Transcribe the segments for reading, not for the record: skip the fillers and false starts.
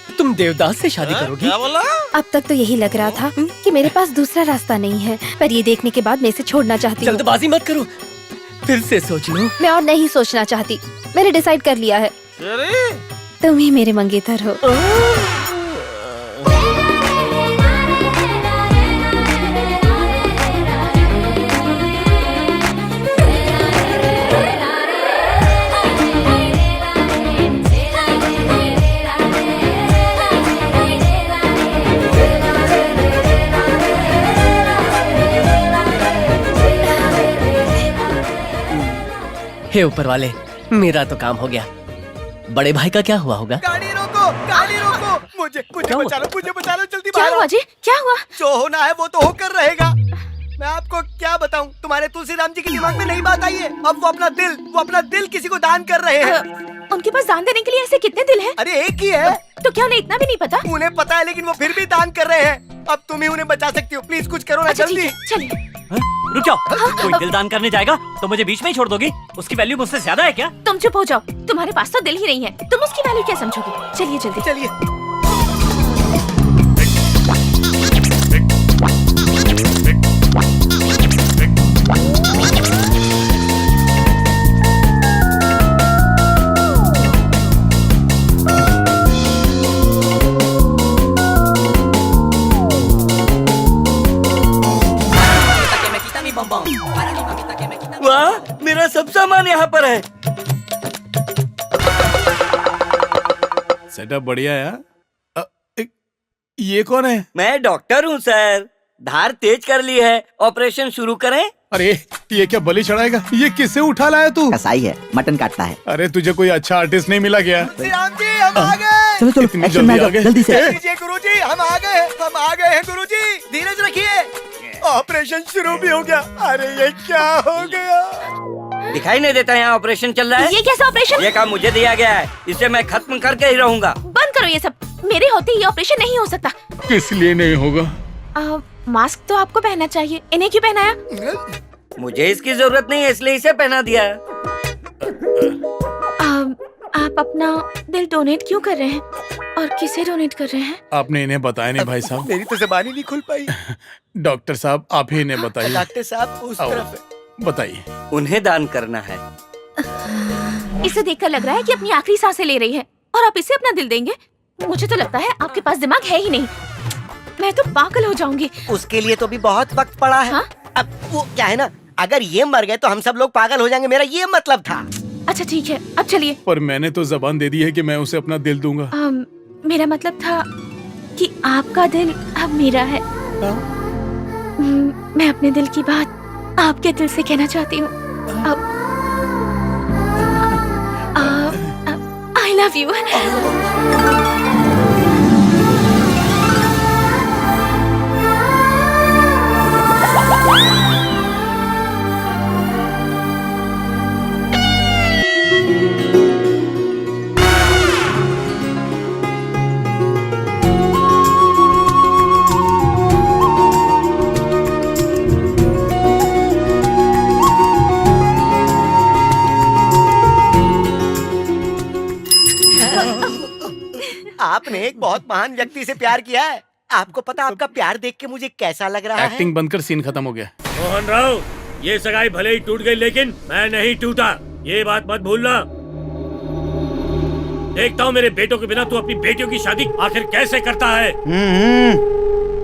तुम देवदास से शादी करोगी? क्या बोला? अब तक तो यही लग रहा था कि मेरे पास दूसरा रास्ता नहीं है, पर ये देखने के बाद मैं इसे छोड़ना चाहती हूँ। जल्दबाजी मत करो, फिर से सोच लो। मैं और नहीं सोचना चाहती, मैंने डिसाइड कर लिया है। अरे तुम ही मेरे मंगेतर हो। हे ऊपर वाले, मेरा तो काम हो गया। बड़े भाई का क्या हुआ होगा? गाड़ी रोको, गाड़ी रोको। मुझे बचा लो जल्दी क्या बाहर आओ। हुआ जी? क्या हुआ? जो होना है वो तो होकर रहेगा। मैं आपको क्या बताऊं, तुम्हारे तुलसीराम जी के दिमाग में नहीं बात आई है। अब वो अपना दिल किसी को दान कर रहे हैं। उनके पास दान देने के लिए ऐसे कितने दिल हैं? अरे एक ही है। तो क्या उन्हें इतना भी नहीं पता? उन्हें पता है लेकिन वो फिर भी दान कर रहे हैं। अब तुम ही उन्हें बचा सकती हो, प्लीज कुछ करो ना अच्छा ठीक जल्दी। है, चलिए। रुक जाओ, कोई दिल दान करने जाएगा तो मुझे बीच में ही छोड़ दोगी? उसकी वैल्यू मुझसे ज्यादा है क्या? तुम चुप हो जाओ, तुम्हारे पास तो दिल ही नहीं है, तुम उसकी वैल्यू क्या समझोगे? चलिए जल्दी। चलिए। वाह, मेरा सब सामान यहाँ पर है। सेटअप बढ़िया है यार। ये कौन है? मैं डॉक्टर हूँ सर, धार तेज कर ली है, ऑपरेशन शुरू करें? अरे ये क्या बलि चढ़ाएगा? ये किसे उठा लाया तू? कसाई है, मटन काटता है। अरे तुझे कोई अच्छा आर्टिस्ट नहीं मिला क्या? तुलसीराम जी हम आ गए। चलो चलो, इतनी एक्शन में आ जल्दी आ जाओ, गए? जल्दी से। लीजिए गुरुजी, हम आ गए हैं गुरुजी। धीरज रखिए, ऑपरेशन शुरू भी हो गया। अरे ये क्या हो गया? दिखाई नहीं देता यहाँ ऑपरेशन चल रहा है? ये कैसा ऑपरेशन? ये काम मुझे दिया गया है, इसे मैं खत्म करके ही रहूंगा। बंद करो ये सब, मेरे होते ये ऑपरेशन नहीं हो सकता। किस लिए नहीं होगा? मास्क तो आपको पहनना चाहिए, इन्हें क्यों पहनाया? मुझे इसकी जरूरत नहीं है इसलिए इसे पहना दिया। आप अपना दिल डोनेट क्यों कर रहे हैं और किसे डोनेट कर रहे हैं? आपने इन्हें बताया नहीं भाई साहब। मेरी तो जबान ही नहीं खुल पाई। डॉक्टर साहब आप ही इन्हें बताइए। डॉक्टर साहब उस आओ। तरफ है। बताइए। उन्हें दान करना है। इसे देखकर लग रहा है कि अपनी आखिरी सांसें ले रही है और आप इसे अपना दिल देंगे? मुझे तो लगता है आपके पास दिमाग है ही नहीं। मैं तो पागल हो जाऊंगी। उसके लिए तो भी बहुत वक्त पड़ा है। हाँ? अब वो क्या है ना, अगर ये मर गए तो हम सब लोग पागल हो जाएंगे, मेरा ये मतलब था। अच्छा ठीक है, अब चलिए। पर मैंने तो जबान दे दी है कि मैं उसे अपना दिल दूंगा। मेरा मतलब था कि आपका दिल अब मेरा है। मैं अपने दिल की बात आपके दिल से कहना चाहती हूँ। I love you. आपने एक बहुत महान व्यक्ति से प्यार किया है। आपको पता आपका प्यार देख के मुझे कैसा लग रहा है? एक्टिंग बंद कर, सीन खत्म हो गया। मोहन राव, ये सगाई भले ही टूट गई लेकिन मैं नहीं टूटा, ये बात मत भूलना। देखता हूँ मेरे बेटों के बिना तू अपनी बेटियों की शादी आखिर कैसे करता है।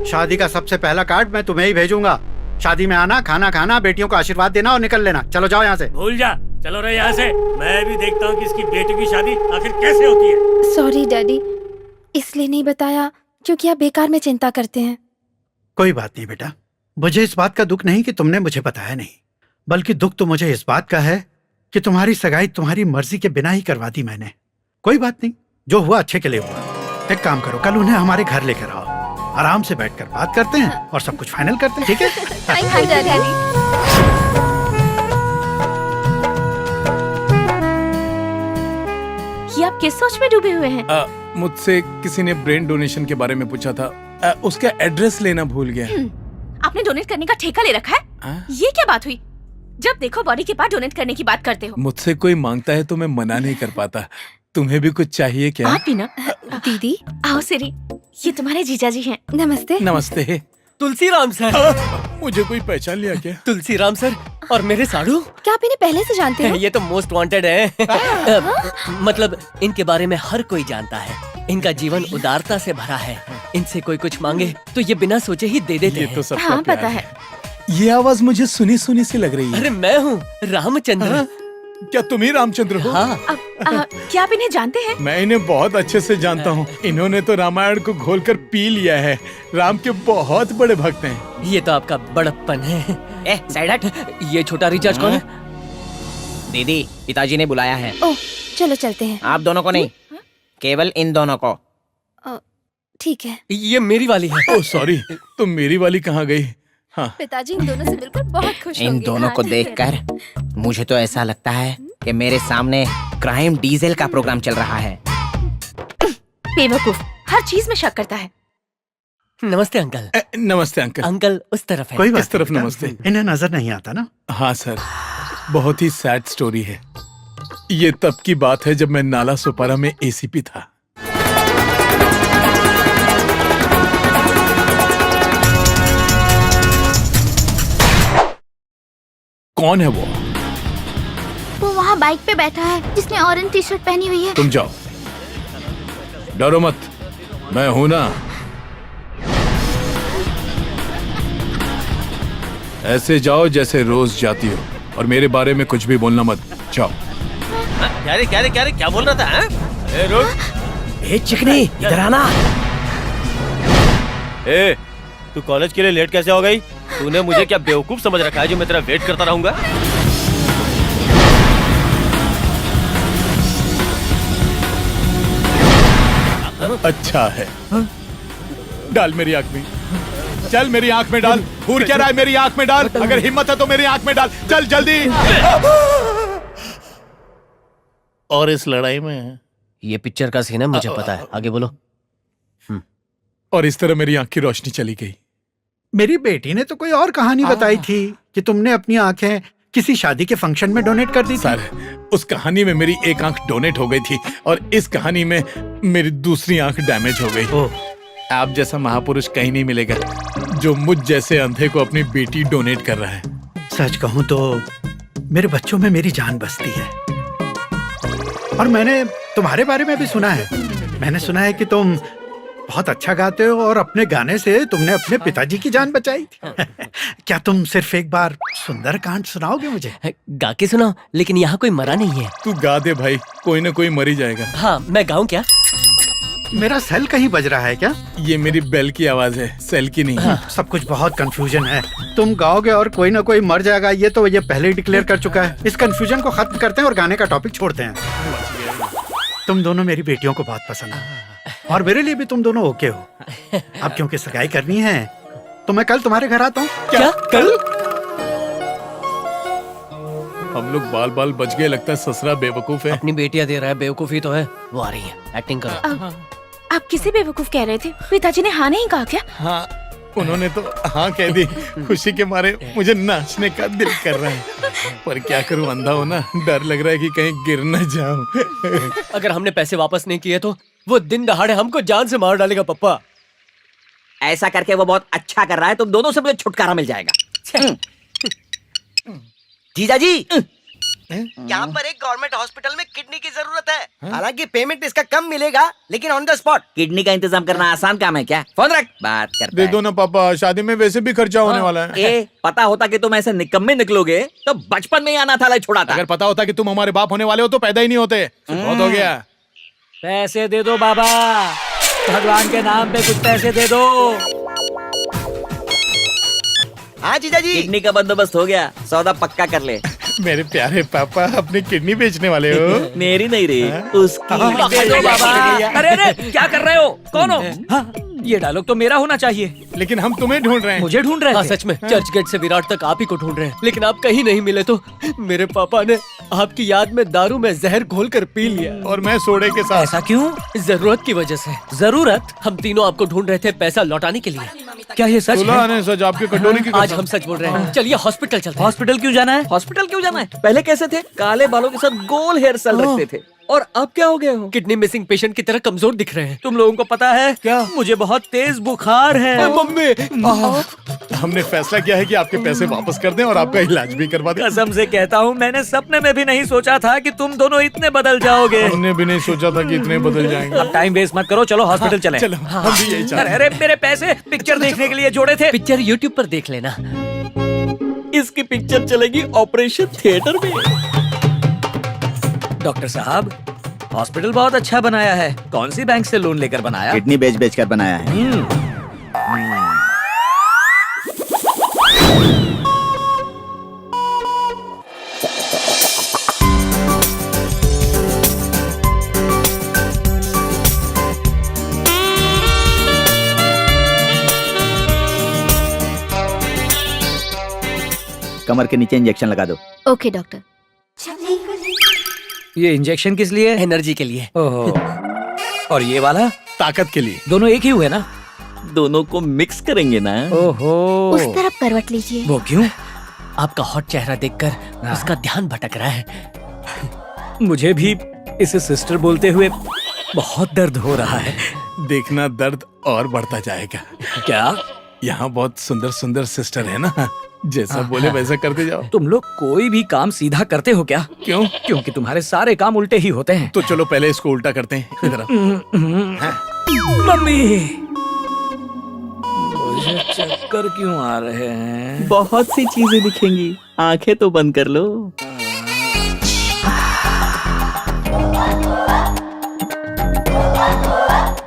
शादी का सबसे पहला कार्ड मैं तुम्हें ही भेजूंगा। शादी में आना, खाना खाना, बेटियों को आशीर्वाद देना और निकल लेना। चलो जाओ यहाँ से। भूल जा, चलो रहे यहाँ से। मैं भी देखता हूँ कि इसकी बेटी की शादी आखिर कैसे होती है। सॉरी डैडी, इसलिए नहीं बताया क्योंकि आप बेकार में चिंता करते हैं। कोई बात नहीं बेटा, मुझे इस बात का दुख नहीं कि तुमने मुझे बताया नहीं, बल्कि दुख तो मुझे इस बात का है कि तुम्हारी सगाई तुम्हारी मर्जी के बिना ही करवा दी मैंने। कोई बात नहीं, जो हुआ अच्छे के लिए हुआ। एक काम करो, कल उन्हें हमारे घर लेकर आओ, आराम से बैठकर बात करते हैं और सब कुछ फाइनल करते हैं, ठीक है? Thank you daddy. ये आप किस सोच में डूबे हुए हैं? मुझसे किसी ने ब्रेन डोनेशन के बारे में पूछा था, उसका एड्रेस लेना भूल गया। आपने डोनेट करने का ठेका ले रखा है? ये क्या बात हुई? जब देखो बॉडी के पार्ट डोनेट करने की बात करते हो। मुझसे कोई मांगता है तो मैं मना नहीं कर पाता। तुम्हें भी कुछ चाहिए क्या? आप भी ना। दीदी आओ सिरी, ये तुम्हारे जीजा जी हैं। नमस्ते। नमस्ते। तुलसीराम सर। मुझे कोई पहचान लिया क्या? तुलसीराम सर और मेरे साड़ू। क्या आप इन्हें पहले से जानते हो? ये तो मोस्ट वांटेड है। मतलब इनके बारे में हर कोई जानता है। इनका जीवन उदारता से भरा है। इनसे कोई कुछ मांगे तो ये बिना सोचे ही दे देते ये हैं। तो सबका हाँ प्यार पता है। ये आवाज मुझे सुनी सुनी सी लग रही है। अरे मैं हूँ रामचंद्र। क्या तुम ही रामचंद्र हो? हाँ। क्या आप इन्हें जानते हैं? मैं इन्हें बहुत अच्छे से जानता हूँ। इन्होंने तो रामायण को घोलकर पी लिया है। राम के बहुत बड़े भक्त हैं। ये तो आपका बड़प्पन है। साइड हट। ये छोटा रिचार्ज कौन है? दीदी, पिताजी ने बुलाया है। ओह, चलो चलते हैं। आप दोनों को नहीं, केवल इन दोनों को। ठीक है। ये मेरी वाली है। ओह सॉरी, तो मेरी वाली कहाँ गई? हाँ। पिताजी इन दोनों से मिलकर बहुत खुश इन होंगे। दोनों हाँ, को ठीक है। देखकर मुझे तो ऐसा लगता है कि मेरे सामने क्राइम डीजल का प्रोग्राम चल रहा है। बेवकूफ, हर चीज में शक करता है। नमस्ते अंकल। नमस्ते अंकल। अंकल उस तरफ है। कोई बात इस तरफ नहीं, नमस्ते। इन्हें नजर नहीं आता ना। हाँ सर, बहुत ही सैड स्टोरी है। ये तब की बात है जब मैं नाला सुपारा में एसीपी था। कौन है वो? वो वहाँ बाइक पे बैठा है जिसने ऑरेंज टी शर्ट पहनी हुई है। तुम जाओ, डरो मत, मैं हूं ना। ऐसे जाओ जैसे रोज जाती हो, और मेरे बारे में कुछ भी बोलना मत। जाओ। क्या बोल रहा था? ए रुक। ए चिकनी, इधर आना। ए, तू कॉलेज के लिए लेट कैसे हो गई? तूने मुझे क्या बेवकूफ समझ रखा है जो मैं तेरा वेट करता रहूंगा? अच्छा है, डाल मेरी आंख में। चल मेरी आंख में डाल। घूर क्या रहा है? मेरी आंख में डाल। अगर हिम्मत है तो मेरी आंख में डाल। चल जल्दी। और इस लड़ाई में ये पिक्चर का सीन है, मुझे पता है। आगे बोलो। और इस तरह मेरी आंख की रोशनी चली गई। मेरी बेटी ने तो कोई और कहानी बताई थी कि तुमने अपनी आंखें किसी शादी के फंक्शन में डोनेट कर दी थी। सर, उस कहानी में मेरी एक आंख डोनेट हो गई थी, और इस कहानी में मेरी दूसरी आंख डैमेज हो गई। आप जैसा महापुरुष कहीं नहीं मिलेगा जो मुझ जैसे अंधे को अपनी बेटी डोनेट कर रहा है। सच कहूं तो मेरे बच्चों में मेरी जान बसती है। और मैंने तुम्हारे बारे में भी सुना है। मैंने सुना है कि तुम बहुत अच्छा गाते हो, और अपने गाने से तुमने अपने पिताजी की जान बचाई थी। क्या तुम सिर्फ एक बार सुंदर कांड सुनाओगे मुझे? गा के सुनाओ, लेकिन यहाँ कोई मरा नहीं है। तू गा दे भाई, कोई ना कोई मरी जाएगा। हाँ, मैं गाऊं क्या? मेरा सेल कहीं बज रहा है क्या? ये मेरी बेल की आवाज है, सेल की नहीं। सब कुछ बहुत कंफ्यूजन है। तुम गाओगे और कोई ना कोई मर जाएगा, ये तो ये पहले ही डिक्लेयर कर चुका है। इस कंफ्यूजन को खत्म करते हैं और गाने का टॉपिक छोड़ते हैं। तुम दोनों मेरी बेटियों को बहुत पसंद है, और मेरे लिए भी तुम दोनों ओके हो। अब क्योंकि सगाई करनी है तो मैं कल तुम्हारे घर आता हूँ। क्या? कल? हम लोग बाल बाल बच गए। लगता है ससुरा बेवकूफ है। अपनी बेटियां दे रहा है, बेवकूफी तो है। वो आ रही है, एक्टिंग करो। आप किसे बेवकूफ कह रहे थे? पिताजी ने हाँ नहीं कहा क्या? हाँ, उन्होंने तो हाँ कह दी। खुशी के मारे मुझे नाचने का दिल कर रहा है, पर क्या करूं, अंधा हो ना। डर लग रहा है कि कहीं गिर न जाऊं। अगर हमने पैसे वापस नहीं किए तो वो दिन दहाड़े हमको जान से मार डालेगा पप्पा। ऐसा करके वो बहुत अच्छा कर रहा है, तुम दोनों से मुझे छुटकारा मिल जाएगा। जीजा जी, यहाँ पर एक गवर्नमेंट हॉस्पिटल में किडनी की जरूरत है। हालांकि पेमेंट इसका कम मिलेगा, लेकिन ऑन द स्पॉट। किडनी का इंतजाम करना आसान काम है क्या? फोन रख, बात करते दे हैं। दो ना पापा, शादी में वैसे भी खर्चा होने वाला है। ए, पता होता कि तुम ऐसे निकम्मे निकलोगे तो बचपन में ही अनाथ आलय छोड़ा था। अगर पता होता कि तुम हमारे बाप होने वाले हो तो पैदा ही नहीं होते। बहुत हो गया। पैसे दे दो बाबा, भगवान के नाम पे कुछ पैसे दे दो। हाँ जीजा जी। किडनी का बंदोबस्त हो गया, सौदा पक्का कर ले। मेरे प्यारे पापा, अपनी किडनी बेचने वाले हो? मेरी नहीं रही, उसकी। दे दो बाबा। अरे अरे, क्या कर रहे हो? कौन हो? हाँ, ये डायलॉग तो मेरा होना चाहिए। लेकिन हम तुम्हें ढूंढ रहे हैं। मुझे ढूंढ रहे हाँ थे। सच में, चर्च गेट से विराट तक आप ही को ढूंढ रहे हैं, लेकिन आप कहीं नहीं मिले तो मेरे पापा ने आपकी याद में दारू में जहर घोलकर पी लिया। और मैं सोडे के साथ। ऐसा क्यों? जरूरत की वजह से। जरूरत? हम तीनों आपको ढूंढ रहे थे पैसा लौटाने के लिए। क्या ये सच सुना है? ने सच, आपकी कटोरी की आज कसम। हम सच बोल रहे हैं। चलिए हॉस्पिटल चलते हैं। हॉस्पिटल क्यों जाना है? हॉस्पिटल क्यों जाना है? पहले कैसे थे? काले बालों के साथ गोल हेयर स्टाइल रखते थे, और आप क्या हो गए हो? किडनी मिसिंग पेशेंट की तरह कमजोर दिख रहे हैं। तुम लोगों को पता है क्या? मुझे बहुत तेज बुखार है। मम्मी हमने फैसला किया है कि आपके पैसे वापस कर दें और आपका इलाज भी करवा दें। कसम से कहता हूँ, मैंने सपने में भी नहीं सोचा था कि तुम दोनों इतने बदल जाओगे। हमने भी नहीं सोचा था कि इतने बदल जाएंगे। अब टाइम वेस्ट मत करो, चलो हॉस्पिटल चलें। चलो हम भी यही चाहते अरे अरे, मेरे पैसे पिक्चर देखने के लिए जोड़े थे। पिक्चर यूट्यूब पर देख लेना। इसकी पिक्चर चलेगी ऑपरेशन थिएटर में। डॉक्टर साहब, हॉस्पिटल बहुत अच्छा बनाया है। कौन सी बैंक से लोन लेकर बनाया? किडनी बेच बेच कर बनाया है। कमर के नीचे इंजेक्शन लगा दो। Okay doctor. ये इंजेक्शन किस लिए? एनर्जी के लिए। ओहो। और ये वाला? ताकत के लिए। दोनों एक ही हुए ना? दोनों को मिक्स करेंगे ना। ओहो। उस तरफ करवट लीजिए। वो क्यों? आपका हॉट चेहरा देखकर उसका ध्यान भटक रहा है। मुझे भी इसे सिस्टर बोलते हुए बहुत दर्द हो रहा है। देखना दर्द और बढ़ता जाएगा। क्या? यहाँ बहुत सुंदर सुंदर सिस्टर है ना, जैसा बोले वैसा करते जाओ। तुम लोग कोई भी काम सीधा करते हो क्या? क्यों? क्योंकि तुम्हारे सारे काम उल्टे ही होते हैं। तो चलो पहले इसको उल्टा करते हैं। इधर मम्मी, मुझे चक्कर क्यों आ रहे हैं? बहुत सी चीजें दिखेंगी, आंखें तो बंद कर लो।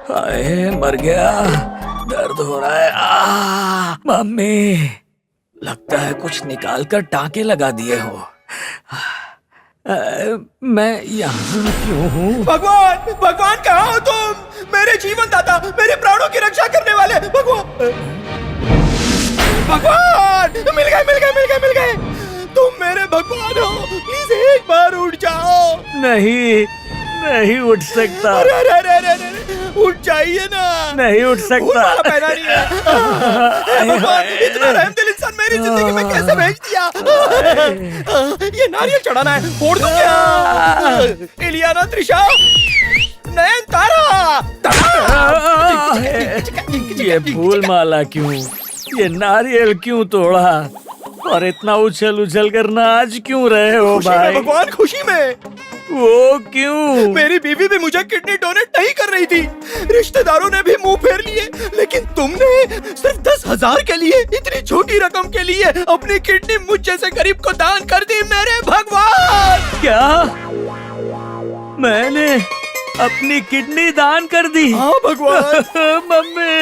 हाय, मर गया। दर्द हो रहा है। मम्मी, लगता है कुछ निकाल कर टाँके लगा दिए हो। मैं यहाँ क्यों हूँ? भगवान भगवान कहाँ हो तुम? मेरे जीवन दाता, मेरे प्राणों की रक्षा करने वाले भगवान। भगवान मिल गए मिल गए मिल गए मिल गए। तुम मेरे भगवान हो, प्लीज एक बार उठ जाओ। नहीं, नहीं उठ सकता। अरे अरे अरे अरे अरे, उठ जाइए ना। नहीं उठ सकता। पहना नहीं है। भगवान, इतना रहमदिल इंसान मेरी जिंदगी में कैसे भेज दिया? ये नारियल चढ़ाना है, फोड़ दो क्या? इलियाना, त्रिशा, नयनतारा। ये फूल माला क्यों? ये नारियल क्यों तोड़ा? और इतना उछल उछल कर नाच क्यों रहे हो भाई? भगवान खुशी में। वो क्यों? मेरी बीवी भी मुझे किडनी डोनेट नहीं कर रही थी, रिश्तेदारों ने भी मुंह फेर लिए, लेकिन तुमने सिर्फ 10,000 के लिए, इतनी छोटी रकम के लिए अपनी किडनी मुझ जैसे गरीब को दान कर दी। मेरे भगवान! क्या? मैंने अपनी किडनी दान कर दी? हाँ भगवान। मम्मी।